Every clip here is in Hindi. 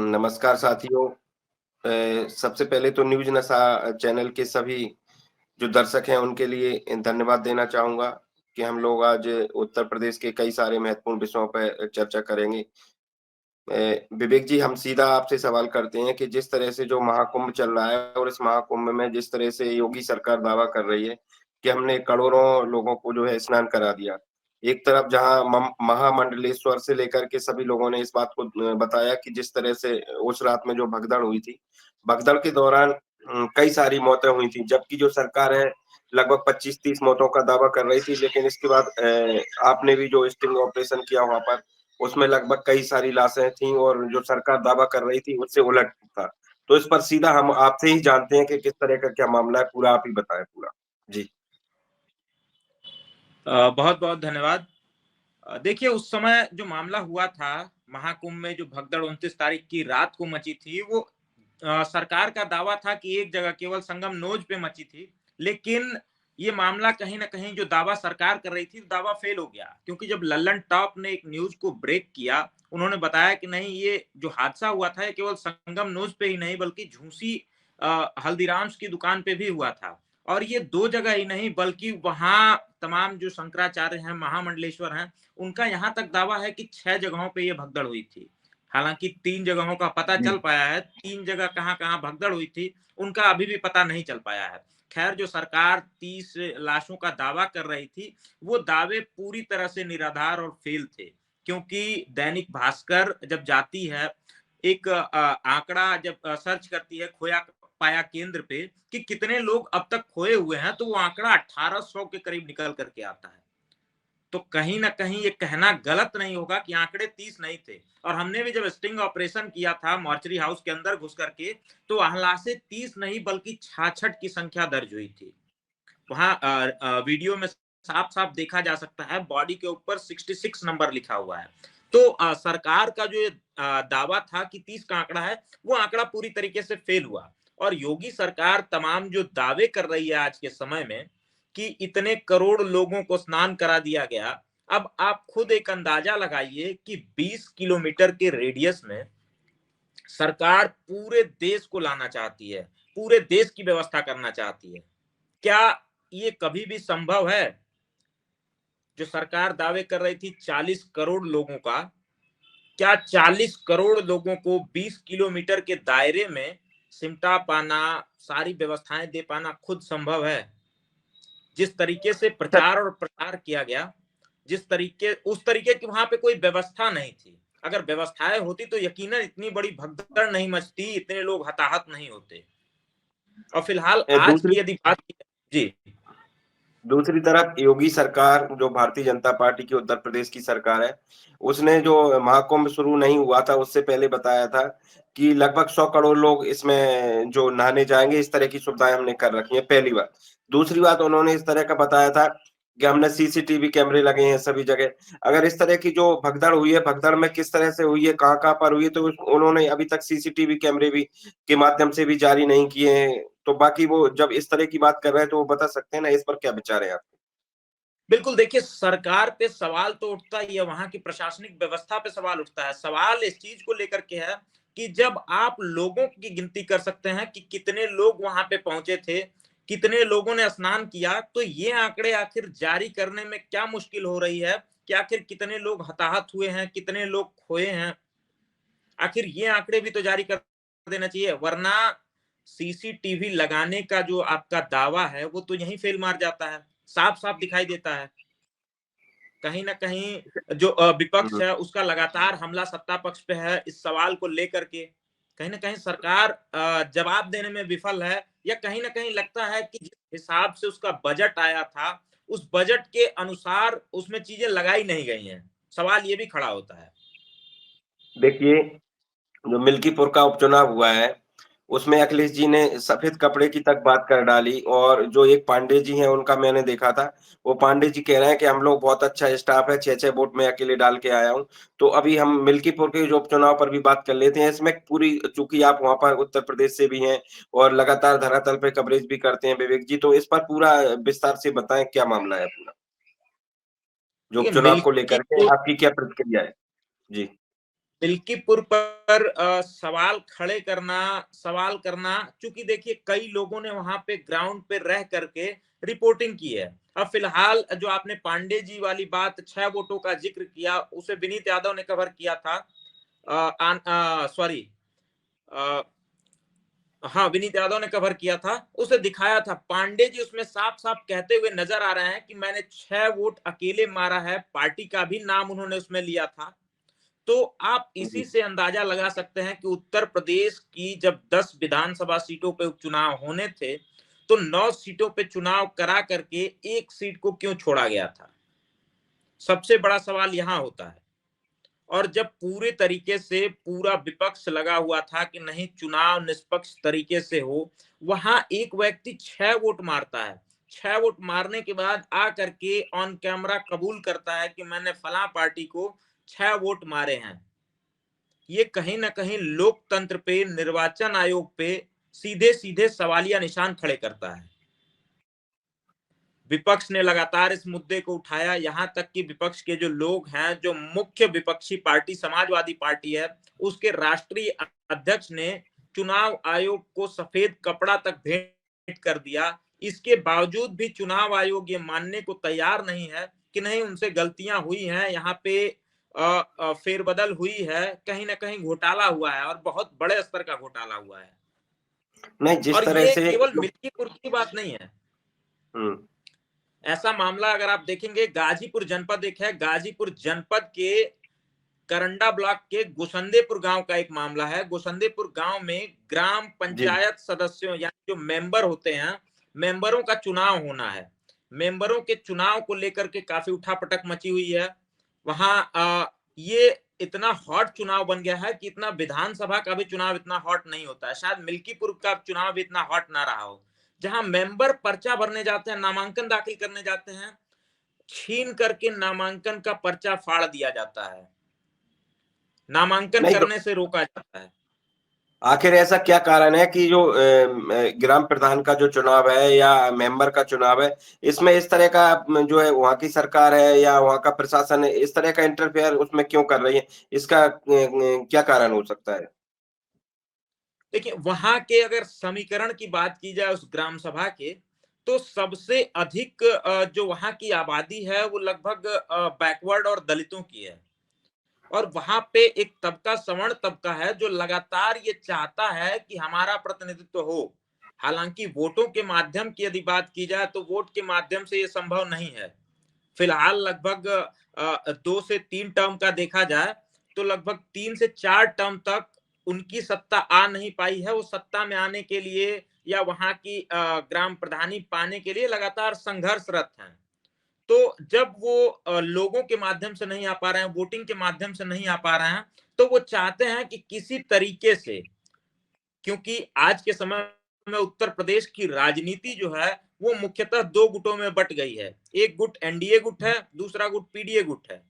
नमस्कार साथियों। सबसे पहले तो न्यूज़ नशा चैनल के सभी जो दर्शक हैं उनके लिए धन्यवाद देना चाहूँगा कि हम लोग आज उत्तर प्रदेश के कई सारे महत्वपूर्ण विषयों पे चर्चा करेंगे। विवेक जी, हम सीधा आपसे सवाल करते हैं कि जिस तरह से जो महाकुंभ चल रहा है और इस महाकुंभ में जिस तरह से योगी सरकार दावा कर रही है कि हमने करोड़ों लोगों को जो है स्नान करा दिया। एक तरफ जहाँ महामंडलेश्वर से लेकर के सभी लोगों ने इस बात को बताया कि जिस तरह से उस रात में जो भगदड़ हुई थी, भगदड़ के दौरान कई सारी मौतें हुई थी, जबकि जो सरकार है लगभग 25-30 मौतों का दावा कर रही थी, लेकिन इसके बाद आपने भी जो स्टिंग ऑपरेशन किया वहाँ पर, उसमें लगभग कई सारी लाशें थीं और जो सरकार दावा कर रही थी उससे उलट था। तो इस पर सीधा हम आपसे ही जानते हैं कि किस तरह का क्या मामला है, पूरा आप ही बताएँ पूरा। जी। बहुत-बहुत धन्यवाद। देखिए उस समय जो मामला हुआ था, महाकुंभ में जो भगदड़ 29 तारीख की रात को मची थी, वो सरकार का दावा था कि एक जगह केवल संगम नोज पे मची थी, लेकिन ये मामला कहीं न कहीं जो दावा सरकार कर रही थी, दावा फेल हो गया। क्योंकि जब लल्लन टॉप ने एक न्यूज़ को ब्रेक किया, उन्होंने बताया कि नहीं ये जो हादसा हुआ था, ये केवल संगम नोज पे ही नहीं बल्कि झूसी हल्दीराम्स की दुकान पे भी हुआ था। और ये 2 जगह ही नहीं बल्कि वहाँ तमाम जो शंकराचार्य हैं, महामंडलेश्वर हैं, उनका यहाँ तक दावा है कि 6 जगहों पे ये भगदड़ हुई थी। हालाँकि 3 जगहों का पता जी। चल पाया है, 3 जगह कहाँ-कहाँ भगदड़ हुई थी, उनका अभी भी पता नहीं चल पाया है। खैर जो सरकार 30 लाशों का दावा कर रही थी, वो दावे पूरी तरह से निराधार और फेल थे। क्योंकि दैनिक भास्कर जब जाती है, एक आंकड़ा जब सर्च करती है खोया पाया केंद्र पे कि कितने लोग अब तक खोए हुए हैं, तो वो आंकड़ा 1800 के करीब निकल करके आता है। तो कहीं न कहीं ये कहना गलत नहीं होगा कि आंकड़े 30 नहीं थे। और हमने भी जब स्टिंग ऑपरेशन किया था मॉर्चरी हाउस के अंदर घुस करके, तो लाशें 30 नहीं बल्कि 66 की संख्या दर्ज हुई थी। वहाँ वीडियो में साफ-साफ देखा जा सकता है बॉडी के ऊपर 66 नंबर लिखा हुआ है। तो सरकार का जो ये दावा था कि 30 का आंकड़ा है, वो आंकड़ा पूरी तरीके से फेल हुआ। और योगी सरकार तमाम जो दावे कर रही है आज के समय में कि इतने करोड़ लोगों को स्नान करा दिया गया। अब आप खुद एक अंदाजा लगाइए कि 20 किलोमीटर के रेडियस में सरकार पूरे देश को लाना चाहती है, पूरे देश की व्यवस्था करना चाहती है। क्या ये कभी भी संभव है? जो सरकार दावे कर रही थी 40 करोड़ लोगों का, क्या 40 करोड़ लोगों को 20 किलोमीटर के दायरे में सिमटा पाना, सारी व्यवस्थाएं दे पाना खुद संभव है? जिस तरीके से प्रचार और प्रसार किया गया, उस तरीके की वहां पे कोई व्यवस्था नहीं थी। अगर व्यवस्थाएं होती तो यकीनन इतनी बड़ी भगदड़ नहीं मचती, इतने लोग हताहत नहीं होते। और फिलहाल आज दूसरी की यदि बात की जी। दूसरी तरफ योगी सरकार जो भारतीय जनता पार्टी की उत्तर प्रदेश की सरकार है, उसने जो महाकुंभ शुरू नहीं हुआ था उससे पहले बताया था कि लगभग 100 करोड़ लोग इसमें जो नहाने जाएँगे, इस तरह की सुविधाएँ हमने कर रखी हैं, पहली बात। दूसरी बात उन्होंने इस तरह का बताया था कि हमने सीसीटीवी कैमरे लगे हैं सभी जगह। अगर इस तरह की जो भगदड़ हुई है, भगदड़ में किस तरह से हुई है, कहाँ-कहाँ पर हुई है, तो उन्होंने अभी तक सीसीटीवी कैमरे भी के माध्यम से भी जारी नहीं किए हैं। तो बाकी वो जब इस तरह की बात कर रहे हैं तो वो बता सकते हैं ना, इस पर क्या विचार है आपके? बिल्कुल देखिए सरकार पे सवाल तो उठता ही है, वहां की प्रशासनिक व्यवस्था पे सवाल उठता है। सवाल इस चीज को लेकर के है कि जब आप लोगों की गिनती कर सकते हैं कि कितने लोग वहां पे पहुंचे थे, कितने लोगों ने स्नान किया, तो ये आंकड़े आखिर जारी करने में क्या मुश्किल हो रही है कि आखिर कितने लोग हताहत हुए हैं, कितने लोग खोए हैं। आखिर ये आंकड़े भी तो जारी कर देना चाहिए, वरना सीसीटीवी लगाने का जो आपका दावा है वो तो यहीं फेल मार जाता है। साफ साफ दिखाई देता है कहीं ना कहीं जो विपक्ष हुँ, है उसका लगातार हमला सत्ता पक्ष पे है इस सवाल को लेकर के। कहीं ना कहीं सरकार जवाब देने में विफल है, या कहीं ना कहीं लगता है कि जिस हिसाब से उसका बजट आया था उस बजट के अनुसार उसमें चीजें लगाई नहीं गई हैं। सवाल ये भी खड़ा होता है। देखिए, जो मिल्कीपुर का उपचुनाव हुआ है, उसमें अखिलेश जी ने सफ़ेद कपड़े की तक बात कर डाली और जो एक पांडे जी हैं, उनका मैंने देखा था, वो पांडे जी कह रहे हैं कि हम लोग बहुत अच्छा स्टाफ है, 6-6 वोट मैं अकेले डाल के आया हूँ। तो अभी हम मिल्कीपुर के जो उपचुनाव पर भी बात कर लेते हैं, इसमें पूरी चूँकि आप वहाँ पर उत्तर प्रदेश से भी हैं और लगातार धरातल पे कवरेज भी करते हैं विवेक जी, तो इस पर पूरा विस्तार से बताएँ क्या मामला है पूरा? जो देखिए उपचुनाव को मिल्की लेकर के जो आपकी क्या प्रतिक्रिया है? जी। मिल्कीपुर पर सवाल खड़े करना, सवाल करना, चूंकि देखिए कई लोगों ने वहां पे ग्राउंड पे रह करके रिपोर्टिंग की है। अब फिलहाल जो आपने पांडे जी वाली बात 6 वोटों का जिक्र किया, उसे विनीत यादव ने कवर किया था। सॉरी, हाँ, विनीत यादव ने कवर किया था, उसे दिखाया था। पांडे जी उसमें साफ साफ कहते हुए नजर आ रहे हैं कि मैंने 6 वोट अकेले मारा है, पार्टी का भी नाम उन्होंने उसमें लिया था। तो आप इसी जी। से अंदाजा लगा सकते हैं कि उत्तर प्रदेश की जब 10 विधानसभा सीटों पे उपचुनाव होने थे, तो 9 सीटों पे चुनाव करा करके एक सीट को क्यों छोड़ा गया था, सबसे बड़ा सवाल यहां होता है। और जब पूरे तरीके से पूरा विपक्ष लगा हुआ था कि नहीं चुनाव निष्पक्ष तरीके से हो, वहां एक व्यक्ति 6 वोट मारता है। 6 वोट मारने के बाद आ करके ऑन कैमरा कबूल करता है कि मैंने फला पार्टी को 6 वोट मारे हैं। ये कहीं ना कहीं लोकतंत्र पे, निर्वाचन आयोग पे सीधे सीधे सवालिया निशान खड़े करता है। विपक्ष ने लगातार इस मुद्दे को उठाया, यहां तक कि विपक्ष के जो लोग हैं, जो मुख्य विपक्षी पार्टी समाजवादी पार्टी है, उसके राष्ट्रीय अध्यक्ष ने चुनाव आयोग को सफेद कपड़ा तक भेंट कर दिया। इसके बावजूद भी चुनाव आयोग ये मानने को तैयार नहीं है कि नहीं उनसे गलतियां हुई हैं, यहाँ पे फेरबदल हुई है, कहीं ना कहीं घोटाला हुआ है और बहुत बड़े स्तर का घोटाला हुआ है। नहीं, जिस और तरह ये से केवल मिल्कीपुर की बात नहीं है। हम्म। ऐसा मामला अगर आप देखेंगे, गाजीपुर जनपद एक है, गाजीपुर जनपद के करंडा ब्लॉक के गुसंदेपुर गांव का एक मामला है। गुसंदेपुर गांव में ग्राम जी। पंचायत सदस्यों यानी जो मेंबर होते हैं, मेंबरों का चुनाव होना है। मेंबरों के चुनाव को लेकर के काफी उठापटक मची हुई है वहां। ये इतना हॉट चुनाव बन गया है कि इतना विधानसभा का भी चुनाव इतना हॉट नहीं होता है, शायद मिल्कीपुर का चुनाव भी इतना हॉट ना रहा हो। जहां मेंबर पर्चा भरने जाते हैं, नामांकन दाखिल करने जाते हैं, छीन करके नामांकन का पर्चा फाड़ दिया जाता है, नामांकन नहीं तो करने से रोका जाता है। आखिर ऐसा क्या कारण है कि जो ग्राम प्रधान का जो चुनाव है या मेंबर का चुनाव है, इसमें इस तरह का जो है वहाँ की सरकार है या वहाँ का प्रशासन है, इस तरह का इंटरफेयर उसमें क्यों कर रही है? इसका क्या कारण हो सकता है? देखिए वहां के अगर समीकरण की बात की जाए उस ग्राम सभा के, तो सबसे अधिक जो वहां की आबादी है वो लगभग बैकवर्ड और दलितों की है। और वहां पे एक तबका, सवर्ण तबका है जो लगातार ये चाहता है कि हमारा प्रतिनिधित्व हो। हालांकि वोटों के माध्यम की यदि बात की जाए तो वोट के माध्यम से ये संभव नहीं है। फिलहाल लगभग 2 से 3 टर्म का देखा जाए तो लगभग 3 से 4 टर्म तक उनकी सत्ता आ नहीं पाई है। वो सत्ता में आने के लिए या वहां की ग्राम प्रधानी पाने के लिए लगातार संघर्षरत हैं। तो जब वो लोगों के माध्यम से नहीं आ पा रहे हैं, वोटिंग के माध्यम से नहीं आ पा रहे हैं, तो वो चाहते हैं कि किसी तरीके से, क्योंकि आज के समय में उत्तर प्रदेश की राजनीति जो है वो मुख्यतः 2 गुटों में बट गई है। एक गुट एनडीए गुट है, दूसरा गुट पीडीए गुट है।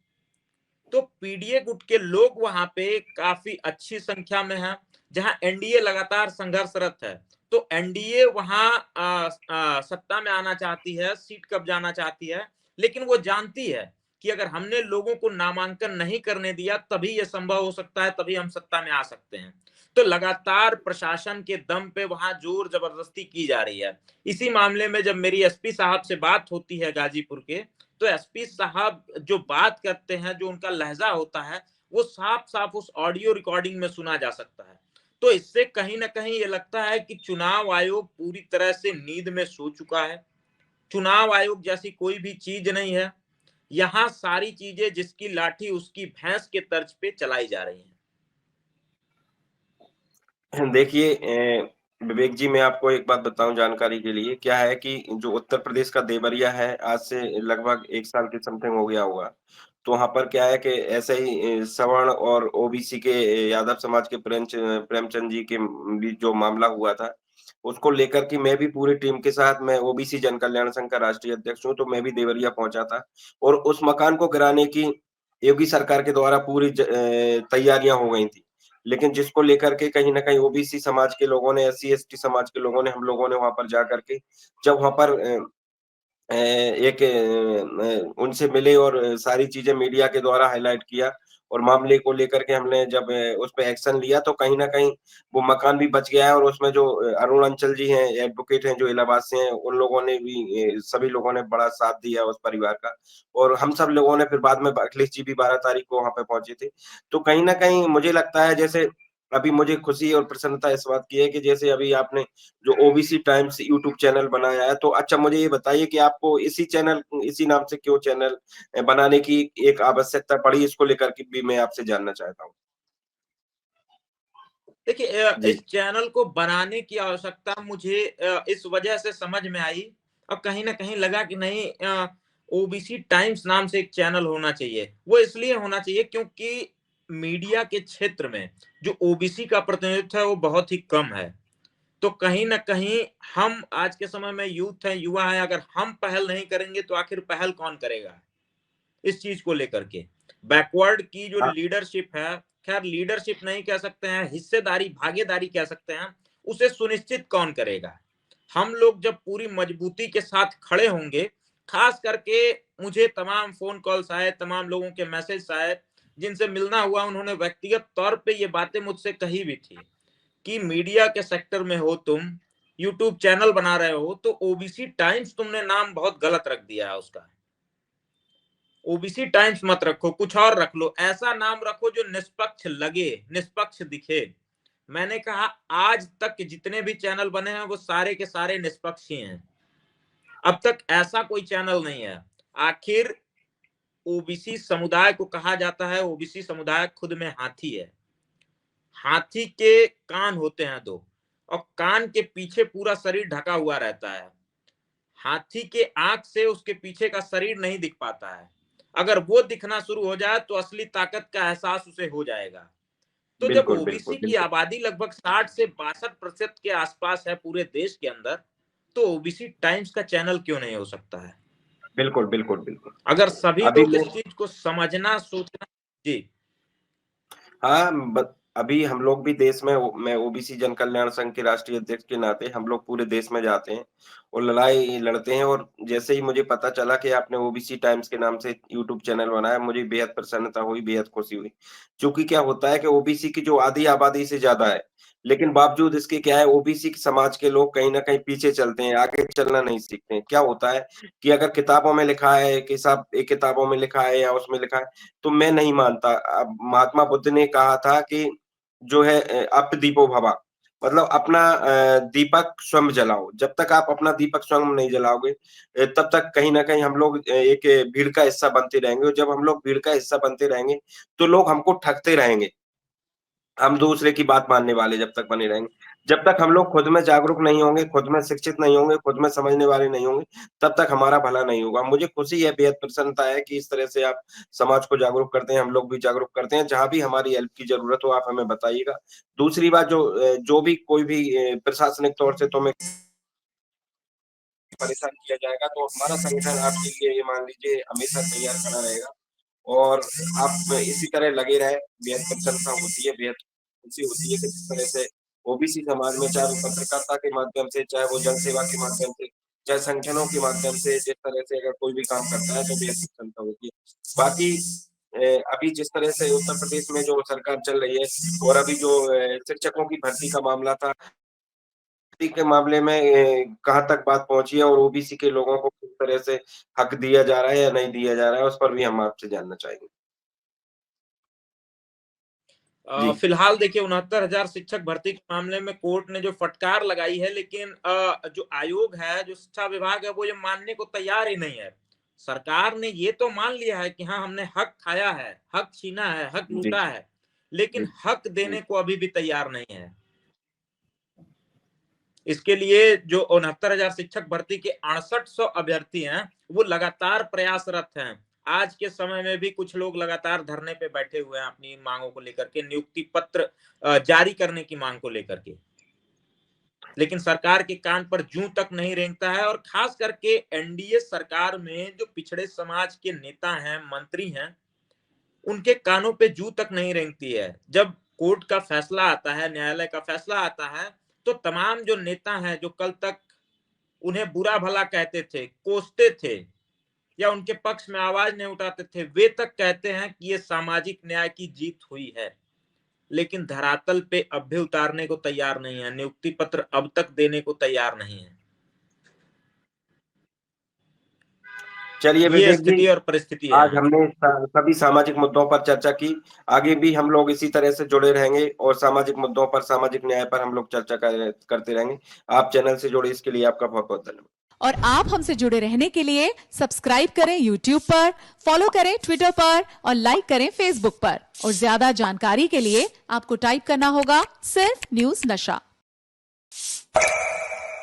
तो पीडीए गुट के लोग वहां पे काफी अच्छी संख्या में हैं, जहां एनडीए लगातार संघर्षरत है। तो एनडीए वहां सत्ता में आना चाहती है, सीट कब्जाना चाहती है, लेकिन वो जानती है कि अगर हमने लोगों को नामांकन नहीं करने दिया तभी यह संभव हो सकता है, तभी हम सत्ता में आ सकते हैं। तो लगातार प्रशासन के दम पे वहां जोर जबरदस्ती की जा रही है। इसी मामले में जब मेरी एसपी साहब से बात होती है गाजीपुर के, तो एसपी साहब जो बात करते हैं, जो उनका लहजा होता है, वो साफ साफ उस ऑडियो रिकॉर्डिंग में सुना जा सकता है। तो इससे कहीं ना कहीं ये लगता है कि चुनाव आयोग पूरी तरह से नींद में सो चुका है। चुनाव आयोग जैसी कोई भी चीज नहीं है। यहां सारी चीजें जिसकी लाठी उसकी भैंस के तर्ज पे चलाई जा रही हैं। देखिए विवेक जी, मैं आपको एक बात बताऊं जानकारी के लिए। क्या है कि जो उत्तर प्रदेश का देवरिया है, आज से लगभग 1 साल के समथिंग हो गया होगा। तो वहां पर क्या है कि ऐसे ही सवर्ण और ओबीसी के यादव समाज के प्रेमचंद जी के बीच जो मामला हुआ था, उसको लेकर के मैं भी पूरी टीम के साथ, मैं ओबीसी जन कल्याण संघ का राष्ट्रीय अध्यक्ष हूँ, तो मैं भी देवरिया पहुंचा था। और उस मकान को गिराने की योगी सरकार के द्वारा पूरी तैयारियां हो गई थी। लेकिन जिसको लेकर के कहीं न कहीं ओबीसी समाज के लोगों ने, एससी-एसटी समाज के लोगों ने, हम लोगों ने वहाँ पर जाकर के जब वहाँ पर एक उनसे मिले और सारी चीज़ें मीडिया के द्वारा हाइलाइट किया, और मामले को लेकर के हमने जब उस पे एक्शन लिया तो कहीं न कहीं वो मकान भी बच गया है और उसमें जो अरुण अंचल जी हैं, एडवोकेट हैं जो इलाहाबाद से हैं, उन लोगों ने भी सभी लोगों ने बड़ा साथ दिया उस परिवार का और हम सब लोगों ने फिर बाद में अखिलेश जी भी 12 तारीख को वहाँ पे पहुँचे थे। तो कहीं न कहीं मुझे लगता है जैसे अभी मुझे खुशी और प्रसन्नता इस बात की है कि जैसे अभी आपने जो ओबीसी टाइम्स यूट्यूब चैनल बनाया है, तो अच्छा मुझे ये बताइए कि आपको इसी नाम से क्यों चैनल बनाने की एक आवश्यकता पड़ी? इसको लेकर के भी मैं आपसे जानना चाहता हूँ। देखिए जी। इस चैनल को बनाने की आवश्यकता मुझे इस वजह से समझ में आई और कहीं न कहीं लगा कि नहीं ओबीसी टाइम्स नाम से एक चैनल होना चाहिए। वो इसलिए होना चाहिए क्योंकि मीडिया के क्षेत्र में जो ओबीसी का प्रतिनिधित्व है वो बहुत ही कम है। तो कहीं न कहीं हम आज के समय में यूथ हैं, युवा हैं, अगर हम पहल नहीं करेंगे तो आखिर पहल कौन करेगा? इस चीज को लेकर के बैकवर्ड की जो हाँ, लीडरशिप है, खैर लीडरशिप नहीं कह सकते हैं, हिस्सेदारी भागीदारी कह सकते हैं, उसे सुनिश्चित कौन करेगा? हम लोग जब पूरी मजबूती के साथ खड़े होंगे, खास करके मुझे तमाम फोन कॉल्स आए, तमाम लोगों के मैसेज आए, जिनसे मिलना हुआ, उन्होंने व्यक्तिगत तौर पे ये बातें मुझसे कही भी थी कि मीडिया के सेक्टर में हो तुम, यूट्यूब चैनल बना रहे हो, तो ओबीसी टाइम्स तुमने नाम बहुत गलत रख दिया है उसका। ओबीसी टाइम्स मत रखो, कुछ और रख लो, ऐसा नाम रखो जो निष्पक्ष लगे, निष्पक्ष दिखे। मैंने कहा आज तक जितने भी चैनल बने हैं वो सारे के सारे निष्पक्ष ही हैं। अब तक ऐसा कोई चैनल नहीं है। आखिर ओबीसी समुदाय को कहा जाता है, ओबीसी समुदाय खुद में हाथी है। हाथी के कान होते हैं दो और कान के पीछे पूरा शरीर ढका हुआ रहता है। हाथी के आंख से उसके पीछे का शरीर नहीं दिख पाता है। अगर वो दिखना शुरू हो जाए तो असली ताकत का एहसास उसे हो जाएगा। तो जब बिल्कुल, बिल्कुल, ओबीसी की बिल्कुल। आबादी लगभग 60 से 62% के आसपास है पूरे देश के अंदर, तो ओबीसी टाइम्स का चैनल क्यों नहीं हो सकता है? बिल्कुल, बिल्कुल, बिल्कुल। अगर सभी अभी लोग मैं इस चीज को समझना, सोचना। जी। हाँ, अभी हम लोग भी देश में मैं ओबीसी जन कल्याण संघ के राष्ट्रीय अध्यक्ष के नाते हम लोग पूरे देश में जाते हैं और लड़ाई लड़ते हैं और जैसे ही मुझे पता चला कि आपने ओबीसी टाइम्स के नाम से यूट्यूब चैनल बनाया, मुझे बेहद प्रसन्नता हुई, बेहद खुशी हुई। चूँकि क्या होता है कि ओबीसी की जो आधी आबादी से ज़्यादा है, लेकिन बावजूद इसके क्या है ओबीसी समाज के लोग कहीं न कहीं पीछे चलते हैं, आगे चलना नहीं सीखते हैं। क्या होता है कि अगर किताबों में लिखा है कि साहब ये किताबों में लिखा है या उसमें लिखा है तो मैं नहीं मानता। अब महात्मा बुद्ध ने कहा था कि जो है अप दीपो भवा मतलब अपना दीपक स्वयं जलाओ। जब तक आप अपना दीपक स्वयं नहीं जलाओगे तब तक कहीं न कहीं हम लोग एक भीड़ का हिस्सा बनते रहेंगे और जब हम लोग भीड़ का हिस्सा बनते रहेंगे, तो लोग हमको ठगते रहेंगे। हम दूसरे की बात मानने वाले जब तक बने रहेंगे। जब तक हम लोग खुद में जागरूक नहीं होंगे, खुद में शिक्षित नहीं होंगे, खुद में समझने वाले नहीं होंगे, तब तक हमारा भला नहीं होगा। मुझे खुशी है, बेहद प्रसन्नता है कि इस तरह से आप समाज को जागरूक करते हैं, हम लोग भी जागरूक करते हैं। जहाँ भी हमारी हेल्प की ज़रूरत हो, आप हमें बताइएगा। दूसरी बात जो भी कोई भी प्रशासनिक तौर से तो मैं परेशान किया जाएगा, तो हमारा संगठन आपके लिए ये मान लीजिए हमेशा तैयार खड़ा रहेगा। और आप इसी तरह लगे रहें, बेहद प्रसन्नता होती है, बेहद खुशी होती है कि जिस तरह से ओबीसी समाज में चाहे वो पत्रकारिता के माध्यम से, चाहे वो जन सेवा के माध्यम से, चाहे संगठनों के माध्यम से, जिस तरह से अगर कोई भी काम करता है तो बेहद प्रसन्नता होती है। बाकी अभी जिस तरह से उत्तर प्रदेश में जो सरकार चल रही है और अभी जो शिक्षकों की भर्ती का मामला था, भर्ती के मामले में कहाँ तक बात पहुँची है और ओबीसी के लोगों को किस तरह से हक दिया जा रहा है या नहीं दिया जा रहा है, उस पर भी हम आपसे जानना चाहेंगे? जी, फिलहाल देखिए 69,000 शिक्षक भर्ती के मामले में कोर्ट ने जो फटकार लगाई है, लेकिन जो आयोग है, जो शिक्षा विभाग है, वो ये मानने को तैयार ही नहीं है। सरकार ने ये तो मान लिया है कि हाँ हमने हक खाया है, हक छीना है, हक जी, लूटा है, लेकिन जी, हक जी, देने को अभी भी तैयार नहीं है। इसके लिए जो 69,000 शिक्षक भर्ती के 6800 अभ्यर्थी हैं, वो लगातार प्रयासरत हैं। आज के समय में भी कुछ लोग लगातार धरने पे बैठे हुए हैं अपनी मांगों को लेकर के, नियुक्ति पत्र जारी करने की मांग को लेकर के। लेकिन सरकार के कान पर जूं तक नहीं रेंगता है और खास करके एनडीए सरकार में जो पिछड़े समाज के नेता हैं, मंत्री हैं, उनके कानों पे जूं तक नहीं रेंगती है। जब कोर्ट का फैसला आता है, न्यायालय का फैसला आता है, तो तमाम जो नेता हैं, जो कल तक उन्हें बुरा भला कहते थे, कोसते थे, या उनके पक्ष में आवाज नहीं उठाते थे, वे तक कहते हैं कि ये सामाजिक न्याय की जीत हुई है, लेकिन धरातल पे अब भी उतारने को तैयार नहीं है, नियुक्ति पत्र अब तक देने को तैयार नहीं है। चलिए ये विवेक स्थिति जी, और परिस्थिति है आज यहाँ। हमने सभी सामाजिक मुद्दों पर चर्चा की। आगे भी हम लोग इसी तरह से जुड़े रहेंगे और सामाजिक मुद्दों पर, सामाजिक न्याय पर हम लोग चर्चा करते रहेंगे। आप चैनल से जुड़े इसके लिए आपका बहुत बहुत धन्यवाद। और आप हमसे जुड़े रहने के लिए सब्सक्राइब करें YouTube पर, फॉलो करें Twitter पर और लाइक करें Facebook पर। और ज्यादा जानकारी के लिए आपको टाइप करना होगा सिर्फ न्यूज़ नशा।